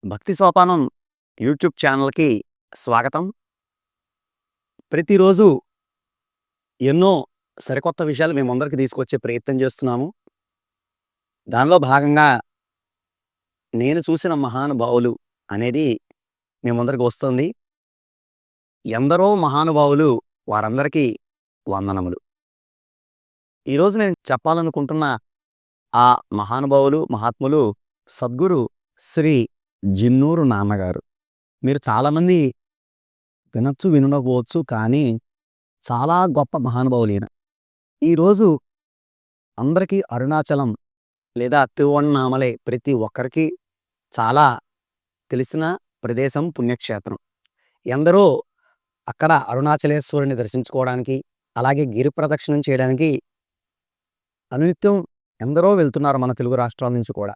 భక్తి సోపానం యూట్యూబ్ ఛానల్‌కి స్వాగతం. ప్రతిరోజు ఎన్నో సరికొత్త విషయాలు మీ ముందరికి తీసుకొచ్చే ప్రయత్నం చేస్తున్నాము. దానిలో భాగంగా నేను చూసిన మహానుభావులు అనేది మీ ముందరికి వస్తుంది. ఎందరో మహానుభావులు వారందరికీ వందనములు. ఈరోజు నేను చెప్పాలనుకుంటున్న ఆ మహానుభావులు, మహాత్ములు సద్గురు శ్రీ జిన్నూరు నాన్నగారు. మీరు చాలామంది వినకపోవచ్చు. కానీ చాలా గొప్ప మహానుభావులు ఈయన. ఈరోజు అందరికీ అరుణాచలం లేదా తిరువణ్ణామలై ప్రతి ఒక్కరికి చాలా తెలిసిన ప్రదేశం, పుణ్యక్షేత్రం. ఎందరో అక్కడ అరుణాచలేశ్వరుని దర్శించుకోవడానికి, అలాగే గిరి ప్రదక్షిణం చేయడానికి అనునిత్యం ఎందరో వెళ్తున్నారు మన తెలుగు రాష్ట్రాల నుంచి కూడా.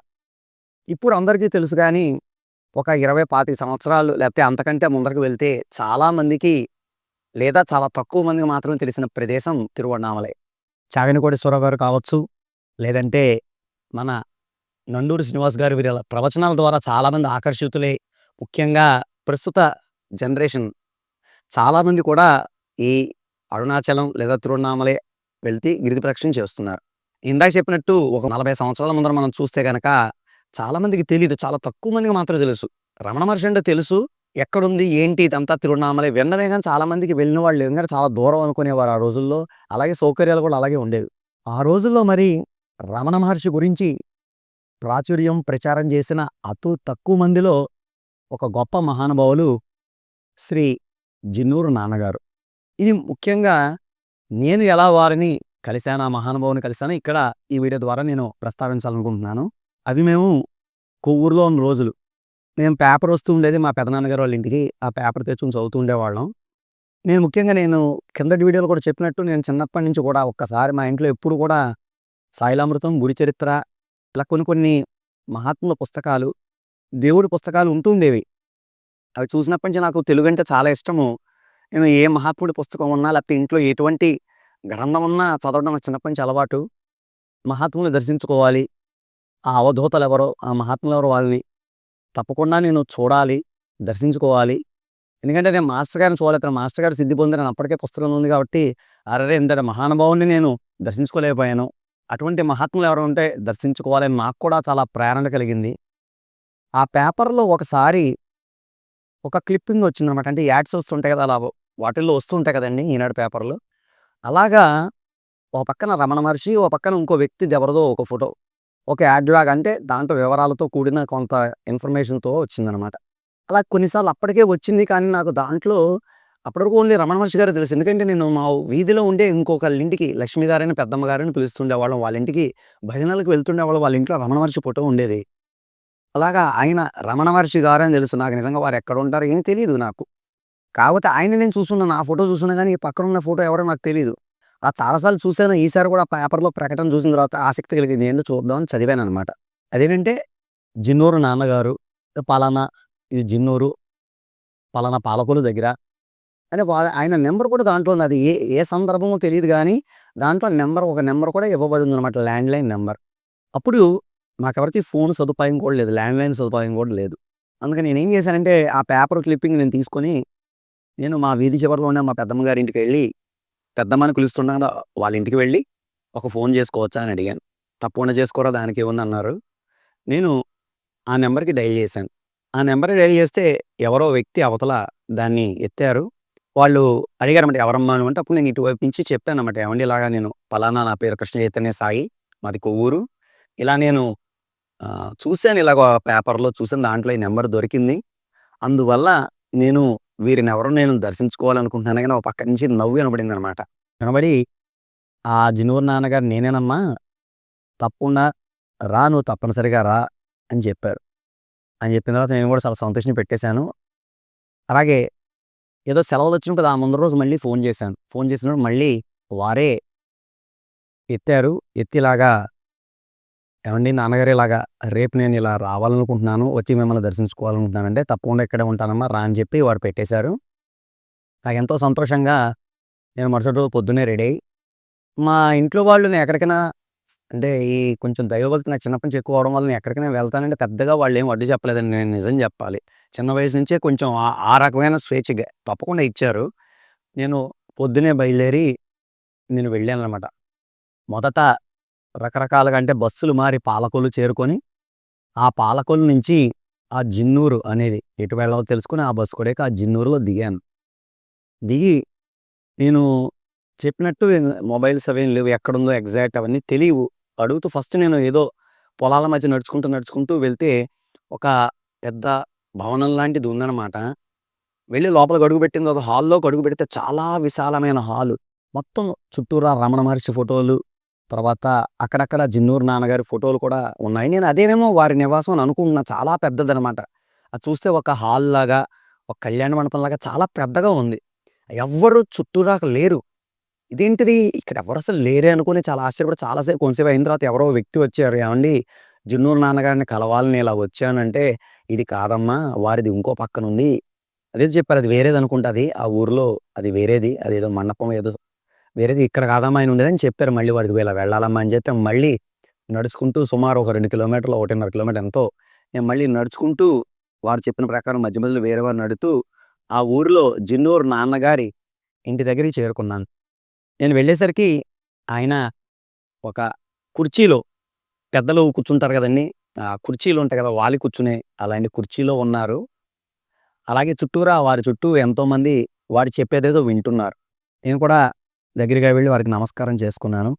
ఇప్పుడు అందరికీ తెలుసు కానీ ఒక 20, 25 సంవత్సరాలు లేకపోతే అంతకంటే ముందరకు వెళ్తే చాలామందికి లేదా చాలా తక్కువ మందికి మాత్రమే తెలిసిన ప్రదేశం తిరువణ్ణామలై. చాగంటికోటేశ్వరరావు గారు కావచ్చు, లేదంటే మన నండూరి శ్రీనివాస్ గారి వీరి ప్రవచనాల ద్వారా చాలామంది ఆకర్షితులై, ముఖ్యంగా ప్రస్తుత జనరేషన్ చాలామంది కూడా ఈ అరుణాచలం లేదా తిరువణ్ణామలై వెళ్తే గిరి ప్రదక్షిణ చేస్తున్నారు. ఇందాక చెప్పినట్టు ఒక 40 సంవత్సరాల ముందర మనం చూస్తే గనక చాలామందికి తెలీదు. చాలా తక్కువ మందికి మాత్రమే తెలుసు. రమణ మహర్షి అంటే తెలుసు. ఎక్కడుంది, ఏంటి ఇదంతా తిరువణ్ణామలై వినడమే గాని చాలామందికి వెళ్ళిన వాళ్ళు ఎందుకంటే చాలా దూరం అనుకునేవారు ఆ రోజుల్లో. అలాగే సౌకర్యాలు కూడా అలాగే ఉండేవి. ఆ రోజుల్లో మరి రమణ మహర్షి గురించి ప్రాచుర్యం, ప్రచారం చేసిన అతి తక్కువ మందిలో ఒక గొప్ప మహానుభావులు శ్రీ జిన్నూరు నాన్నగారు. ఇది ముఖ్యంగా నేను ఎలా వారిని కలిశాను, ఆ మహానుభావుని కలిశాను ఇక్కడ ఈ వీడియో ద్వారా నేను ప్రస్తావించాలనుకుంటున్నాను. అవి మేము కొవ్వూరులో ఉన్న రోజులు. మేము పేపర్ వస్తూ ఉండేది మా పెదనాన్నగారు వాళ్ళ ఇంటికి. ఆ పేపర్ తెచ్చుకొని చదువుతూ ఉండేవాళ్ళం. నేను కిందటి వీడియోలో కూడా చెప్పినట్టు నేను చిన్నప్పటి నుంచి కూడా ఒక్కసారి మా ఇంట్లో ఎప్పుడు కూడా సాయిలామృతం, గుడి చరిత్ర ఇలా కొన్ని కొన్ని మహాత్ముల పుస్తకాలు, దేవుడి పుస్తకాలు ఉంటూ ఉండేవి. అవి చూసినప్పటి నుంచి నాకు తెలుగు అంటే చాలా ఇష్టము. నేను ఏ మహాత్ముడి పుస్తకం ఉన్నా లేకపోతే ఇంట్లో ఎటువంటి గ్రంథం ఉన్నా చదవడం నాకు చిన్నప్పటి నుంచి అలవాటు. మహాత్ముల్ని దర్శించుకోవాలి. ఆ అవధూతలు ఎవరో, ఆ మహాత్ములు ఎవరో వాళ్ళని తప్పకుండా నేను చూడాలి, దర్శించుకోవాలి. ఎందుకంటే నేను మాస్టర్ గారిని చూడలేకపోయాను. మాస్టర్ గారు సిద్ధి పొందారని అప్పటికే పుస్తకం ఉంది కాబట్టి, అరెరే! ఇంతటి మహానుభావుడిని నేను దర్శించుకోలేకపోయాను. అటువంటి మహాత్ములు ఎవరైనా ఉంటే దర్శించుకోవాలని నాకు కూడా చాలా ప్రేరణ కలిగింది. ఆ పేపర్‌లో ఒకసారి ఒక క్లిప్పింగ్ వచ్చిందనమాట. అంటే యాడ్స్ వస్తుంటాయి కదా! అలా వాటిల్లో వస్తూ ఉంటాయి కదండీ! ఈనాడు పేపర్‌లో. అలాగా ఓ పక్కన రమణ మహర్షి, ఓ పక్కన ఇంకో వ్యక్తిది ఎవరిదో ఒక ఫోటో. ఒక యాడ్ లాగా అంటే దాంట్లో వివరాలతో కూడిన కొంత ఇన్ఫర్మేషన్‌తో వచ్చిందనమాట. అలా కొన్నిసార్లు అప్పటికే వచ్చింది. కానీ నాకు దాంట్లో అప్పటివరకు ఓన్లీ రమణ మహర్షి గారే తెలుసు. ఎందుకంటే నేను మా వీధిలో ఉండే ఇంకొకళ్ళింటికి లక్ష్మి గారని, పెద్దమ్మ గారని పిలుస్తుండేవాళ్ళం. వాళ్ళ ఇంటికి భజనలకు వెళ్తుండేవాళ్ళం. వాళ్ళ ఇంట్లో రమణ మహర్షి ఫోటో ఉండేది. అలాగా ఆయన రమణ మహర్షి గారని తెలుసు. నాకు నిజంగా వారు ఎక్కడుంటారో ఏం తెలీదు నాకు. కాకపోతే ఆయన్ని నేను చూసున్నాను. ఆ ఫోటో చూసున్నా గానీ, ఈ పక్కనున్న ఫోటో ఎవరో నాకు తెలీదు. చాలా సార్లు చూసాను. ఈసారి కూడా పేపర్‌లో ప్రకటన చూసిన తర్వాత ఆసక్తి కలిగింది. ఏంటో చూద్దామని చదివాననమాట. అదేంటంటే జిన్నూరు నాన్నగారు, పలానా ఇది జిన్నూరు, పలానా పాలకొల్లు దగ్గర అని ఆయన నంబర్ కూడా దాంట్లో ఉంది. అది ఏ ఏ సందర్భమో తెలీదు గానీ, దాంట్లో ఒక నంబర్ కూడా ఇవ్వబడిందనమాట. Landline number. అప్పుడు నాకెవరికీ ఫోను సదుపాయం కూడా లేదు. ల్యాండ్‌లైన్ సదుపాయం కూడా లేదు. అందుకని నేనేం చేశానంటే, ఆ పేపర్ క్లిప్పింగ్ నేను తీసుకొని, నేను మా వీధి చివరలో ఉన్న మా పెద్దమ్మ గారింటికెళ్ళి, పెద్దమ్మని పిలుస్తుండగా వాళ్ళ ఇంటికి వెళ్ళి, ఒక ఫోన్ చేసుకోవచ్చా అని అడిగాను. తప్పకుండా చేసుకోరా దానికేముంది అన్నారు. నేను ఆ నంబర్‌కి డయల్ చేశాను. ఆ నంబర్‌కి డయల్ చేస్తే ఎవరో వ్యక్తి అవతల దాన్ని ఎత్తారు. వాళ్ళు అడిగారన్నమాట ఎవరమ్మా నువ్వు అంటే, అప్పుడు నేను ఇటువైపు నుంచి చెప్పానన్నమాట. ఏవండీ ఇలాగా నేను పలానా నా పేరు కృష్ణ చైతన్య సాయి. మాది కొవ్వూరు. ఇలా నేను చూసాను ఇలాగ పేపర్‌లో చూసాను. దాంట్లో ఈ నంబర్ దొరికింది. అందువల్ల నేను వీరినెవరో నేను దర్శించుకోవాలనుకుంటున్నాను గాని, ఒక పక్క నుంచి నవ్వు వినబడిందనమాట. వినబడి, "ఆ జినూరు నాన్నగారు నేనేనమ్మా. తప్పకుండా రా నువ్వు తప్పనిసరిగా రా" అని చెప్పారు. అని చెప్పిన తర్వాత నేను కూడా చాలా సంతోషంగా పెట్టేశాను. అలాగే ఏదో సెలవులొచ్చినప్పుడు ఆ ముందు రోజు మళ్ళీ ఫోన్ చేశాను. ఫోన్ చేసినప్పుడు మళ్ళీ వారే ఎత్తారు. ఎత్తి ఇలాగా "ఏవండీ నాన్నగారు ఇలాగా రేపు నేను ఇలా రావాలనుకుంటున్నాను. వచ్చి మిమ్మల్ని దర్శించుకోవాలనుకుంటున్నానంటే" "తప్పకుండా ఇక్కడే ఉంటానమ్మా రా" అని చెప్పి వారు పెట్టేశారు. నాకెంతో సంతోషంగా నేను మరుసటి రోజు పొద్దున్నే రెడీ అయ్యి, మా ఇంట్లో వాళ్ళు నేను ఎక్కడికైనా అంటే ఈ కొంచెం దైవభక్తి నాకు చిన్నప్పటి నుంచి ఎక్కువ అవ్వడం వల్ల నేను ఎక్కడికైనా వెళ్తానంటే పెద్దగా వాళ్ళేం అడ్డు చెప్పలేదండి. నేను నిజం చెప్పాలి. చిన్న వయసు నుంచే కొంచెం ఆ ఆ రకమైన స్వేచ్ఛగా తప్పకుండా ఇచ్చారు. నేను పొద్దున్నే బయలుదేరి నేను వెళ్ళాననమాట. మొదట రకరకాలుగా అంటే బస్సులు మారి పాలకొల్లు చేరుకొని, ఆ పాలకొల్లు నుంచి ఆ జిన్నూరు అనేది ఎటు వెళ్ళాలో తెలుసుకొని ఆ బస్సు కూడా ఎక్కి ఆ జిన్నూరులో దిగాను. దిగి నేను చెప్పినట్టు మొబైల్స్ అవేం లేవు. ఎక్కడుందో ఎగ్జాక్ట్ అవన్నీ తెలీవు. అడుగుతూ ఫస్ట్ నేను ఏదో పొలాల మధ్య నడుచుకుంటూ వెళ్తే ఒక పెద్ద భవనం లాంటిది ఉందనమాట. వెళ్లి లోపలికి అడుగుపెట్టింది ఒక హాల్‌లోకి అడుగుపెడితే చాలా విశాలమైన హాలు. మొత్తం చుట్టూరా రమణ మహర్షి ఫోటోలు, తర్వాత అక్కడక్కడ జిన్నూరు నాన్నగారి ఫోటోలు కూడా ఉన్నాయి. నేను అదేనేమో వారి నివాసం అని అనుకుంటున్నా. చాలా పెద్దదనమాట. అది చూస్తే ఒక హాల్‌లాగా, ఒక కళ్యాణ మండపంలాగా చాలా పెద్దగా ఉంది. ఎవ్వరు చుట్టూరా లేరు. ఇదేంటిది ఇక్కడ ఎవరసలు లేరే అనుకోని చాలా ఆశ్చర్యపడి చాలా సేపు కొంతసేపు అయిన తర్వాత ఎవరో వ్యక్తి వచ్చారు. "ఏవండీ జిన్నూరు నాన్నగారిని కలవాలని ఇలా వచ్చానంటే" "ఇది కాదమ్మా వారిది ఇంకో పక్కనుంది." అదేదో చెప్పారు. అది వేరేదనుకుంటా అది. ఆ ఊర్లో అది వేరేది. అదేదో మండపం ఏదో వేరేది ఇక్కడ కాదమ్మా ఆయన ఉండేదని చెప్పారు మళ్ళీ వాడికి ఇలా వెళ్ళాలమ్మా అని చెప్తే మళ్ళీ నడుచుకుంటూ సుమారు ఒక 2 కిలోమీటర్లు, 1.5 కిలోమీటర్ ఎంతో నేను మళ్ళీ నడుచుకుంటూ వారు చెప్పిన ప్రకారం మధ్య మధ్యలో వేరే వారు నడుతూ ఆ ఊరిలో జిన్నూరు నాన్నగారి ఇంటి దగ్గరికి చేరుకున్నాను. నేను వెళ్ళేసరికి ఆయన ఒక కుర్చీలో పెద్దలు కూర్చుంటారు కదండీ! ఆ కుర్చీలు ఉంటాయి కదా! వాలి కూర్చునే అలాంటి కుర్చీలో ఉన్నారు. అలాగే చుట్టూరా వారి చుట్టూ ఎంతోమంది వారు చెప్పేదేదో వింటున్నారు. నేను కూడా దగ్గరగా వెళ్లి వారికి నమస్కారం చేసుకున్నాను.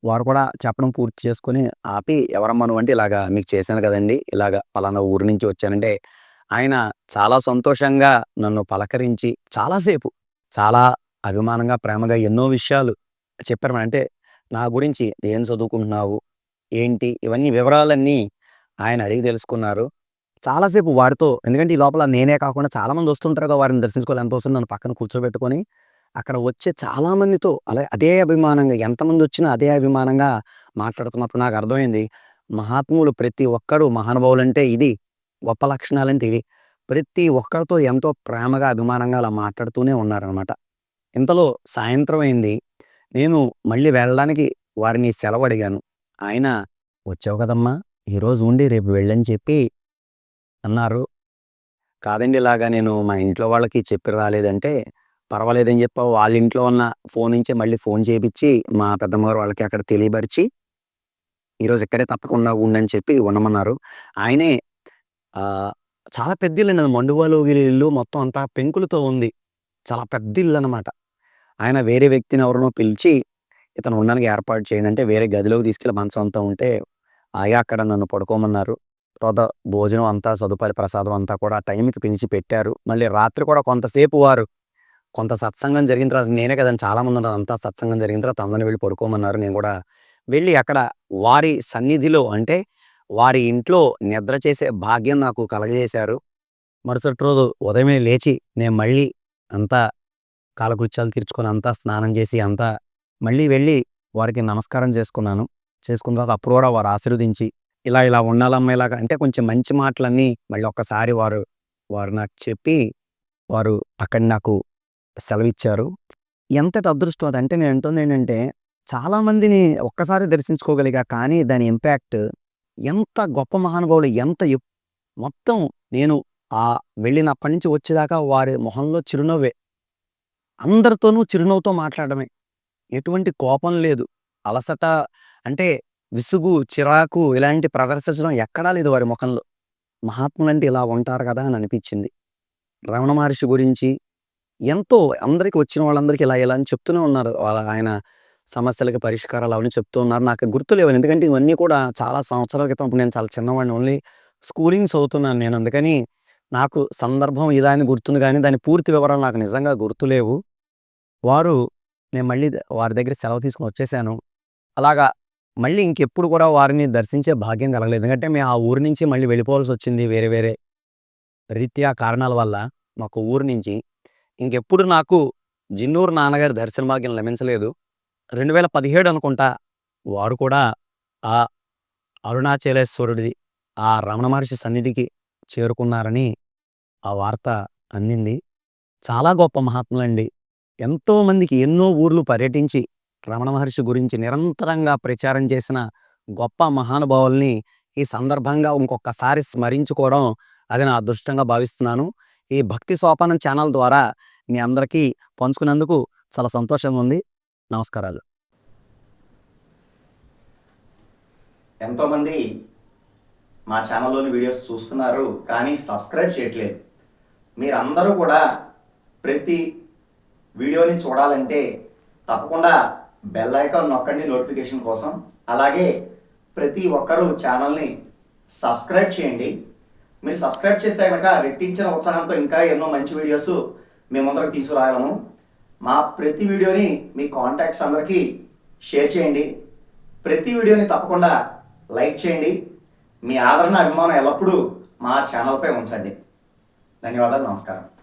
వారు కూడా చెప్పడం పూర్తి చేసుకొని ఆపి, "ఎవరమ్మా నువ్వంటే?" "ఇలాగా మీకు చేశాను కదండీ! ఇలాగ పలానా ఊరు నుంచి వచ్చానంటే" ఆయన చాలా సంతోషంగా నన్ను పలకరించి చాలా సేపు, చాలా అభిమానంగా, ప్రేమగా ఎన్నో విషయాలు చెప్పారు. అంటే నా గురించి ఏం చదువుకుంటున్నావు? ఏంటి? ఇవన్నీ వివరాలన్నీ ఆయన అడిగి తెలుసుకున్నారు. చాలా సేపు వారితో ఎందుకంటే ఈ లోపల నేనే కాకుండా చాలామంది వస్తుంటారు కదా! వారిని దర్శించుకోవాలి ఎంతోసం నన్ను పక్కన కూర్చోబెట్టుకొని, అక్కడ వచ్చే చాలా మందితో అదే అభిమానంగా ఎంతమందొచ్చినా అదే అభిమానంగా మాట్లాడుతున్నప్పుడు నాకర్థమైంది. మహాత్ములు ప్రతి ఒక్కరు మహానుభావులంటే ఇది. గొప్ప లక్షణాలంటే ఇవి. ప్రతి ఒక్కరితో ఎంతో ప్రేమగా, అభిమానంగా అలా మాట్లాడుతూనే ఉన్నారనమాట. ఇంతలో సాయంత్రం అయింది. నేను మళ్ళీ వెళ్ళడానికి వారిని సెలవడిగాను. ఆయన "వచ్చావు కదమ్మా! ఈరోజు ఉండి రేపు వెళ్ళని" చెప్పి అన్నారు. కాదండి ఇలాగ నేను మా ఇంట్లో వాళ్ళకి చెప్పి రాలేదంటే, పర్వాలేదని చెప్పి వాళ్ళ ఇంట్లో ఉన్న ఫోన్ నుంచే మళ్ళీ ఫోన్ చేపిచ్చి, మా పెద్దమ్మగారు వాళ్ళకి అక్కడ తెలియపరిచి, ఈరోజు ఇక్కడే తప్పకుండా ఉండని చెప్పి ఉండమన్నారు. ఆయనే ఆహ్, చాలా పెద్ద ఇల్లండి అది మండువాలోగిలి ఇల్లు మొత్తం అంతా పెంకులతో ఉంది. చాలా పెద్ద ఇల్లనమాట. ఆయన వేరే వ్యక్తిని ఎవరినో పిలిచి, ఇతను ఉండడానికి ఏర్పాటు చేయండి అంటే, వేరే గదిలోకి తీసుకెళ్ళి మంచం అంతా ఉంటే, హాయిగా అక్కడ నన్ను పడుకోమన్నారు. తర్వాత భోజనం అంతా సదుపాయాలు, ప్రసాదం అంతా కూడా టైంకి పిలిచి పెట్టారు. మళ్ళీ రాత్రి కూడా కొంతసేపు వారు కొంత సత్సంగం జరిగిన తర్వాత నేనే కదండీ చాలామందున్నారు. అంతా సత్సంగం జరిగిన తర్వాత అందరిని వెళ్లి పడుకోమన్నారు. నేను కూడా వెళ్ళి అక్కడ వారి సన్నిధిలో అంటే, వారి ఇంట్లో నిద్ర చేసే భాగ్యం నాకు కలగజేశారు. మరుసటి రోజు ఉదయమే లేచి నేను మళ్ళీ అంతా కాలకృత్యాలు తీర్చుకొని అంతా స్నానం చేసి అంతా మళ్ళీ వెళ్ళి వారికి నమస్కారం చేసుకున్నాను. చేసుకున్న తర్వాత అప్పుడు కూడా వారు ఆశీర్వదించి, ఇలా ఉండాలమ్మా ఇలాగ" అంటే కొంచెం మంచి మాటలన్నీ మళ్ళీ ఒక్కసారి వారు నాకు చెప్పి, వారు అక్కడ నాకు సెలవిచ్చారు. ఎంతటి అదృష్టం అదంటే నేను అంటుందేంటంటే, చాలా మందిని ఒక్కసారి దర్శించుకోగలిగా. కానీ దాని ఇంపాక్ట్ ఎంత గొప్ప మహానుభావులు ఎంత మొత్తం నేను వెళ్ళినప్పటి నుంచి వచ్చేదాకా వారి మొహంలో చిరునవ్వే. అందరితోనూ చిరునవ్వుతో మాట్లాడడమే. ఎటువంటి కోపం లేదు. అలసట అంటే విసుగు, చిరాకు ఇలాంటి ప్రదర్శించడం ఎక్కడా లేదు వారి మొఖంలో. మహాత్ములంటే ఇలా ఉంటారు కదా! అని అనిపించింది. రమణ మహర్షి గురించి ఎంతో అందరికి వచ్చిన వాళ్ళందరికీ ఇలా అని చెప్తూనే ఉన్నారు. ఆయన సమస్యలకి పరిష్కారాలు అవన్నీ చెప్తూ ఉన్నారు. నాకు గుర్తులేవు. ఎందుకంటే ఇవన్నీ కూడా చాలా సంవత్సరాల క్రితం అప్పుడు నేను చాలా చిన్నవాడిని. ఓన్లీ స్కూలింగ్ చదువుతున్నాను నేను. అందుకని నాకు సందర్భం ఇలా అని గుర్తుంది గానీ దాని పూర్తి వివరాలు నాకు నిజంగా గుర్తులేవు. వారు నేను మళ్ళీ వారి దగ్గర సెలవు తీసుకొని వచ్చేసాను. అలాగా మళ్ళీ ఇంకెప్పుడు కూడా వారిని దర్శించే భాగ్యం కలగలేదు. ఎందుకంటే మేము ఆ ఊరు నుంచి మళ్ళీ వెళ్ళిపోవాల్సొచ్చింది వేరే వేరే రీత్యా కారణాల వల్ల మాకు ఊరు నుంచి. ఇంకెప్పుడు నాకు జిన్నూరు నాన్నగారి దర్శన భాగ్యం లభించలేదు. 2017 అనుకుంటా వారు కూడా ఆ అరుణాచలేశ్వరుడిది, ఆ రమణ మహర్షి సన్నిధికి చేరుకున్నారని ఆ వార్త అందింది. చాలా గొప్ప మహాత్ములండి. ఎంతోమందికి ఎన్నో ఊర్లు పర్యటించి రమణ మహర్షి గురించి నిరంతరంగా ప్రచారం చేసిన గొప్ప మహానుభావుల్ని ఈ సందర్భంగా ఇంకొకసారి స్మరించుకోవడం అది నా అదృష్టంగా భావిస్తున్నాను. ఈ భక్తి సోపానం ఛానల్ ద్వారా మీ అందరికీ పంచుకున్నందుకు చాలా సంతోషంగా ఉంది. నమస్కారాలు. ఎంతోమంది మా ఛానల్లోని వీడియోస్ చూస్తున్నారు కానీ సబ్స్క్రైబ్ చేయట్లేదు. మీరందరూ కూడా ప్రతి వీడియోని చూడాలంటే తప్పకుండా బెల్ ఐకాన్ నొక్కండి నోటిఫికేషన్ కోసం. అలాగే ప్రతి ఒక్కరూ ఛానల్ని సబ్స్క్రైబ్ చేయండి. మీరు సబ్స్క్రైబ్ చేస్తే కనుక రెట్టించిన ఉత్సాహంతో ఇంకా ఎన్నో మంచి వీడియోస్ మేము ముందరకు తీసుకురాగలము. మా ప్రతి వీడియోని మీ కాంటాక్ట్స్ అందరికీ షేర్ చేయండి. ప్రతి వీడియోని తప్పకుండా లైక్ చేయండి. మీ ఆదరణ అభిమానం ఎల్లప్పుడూ మా ఛానల్పై ఉంచండి. ధన్యవాదాలు. నమస్కారం.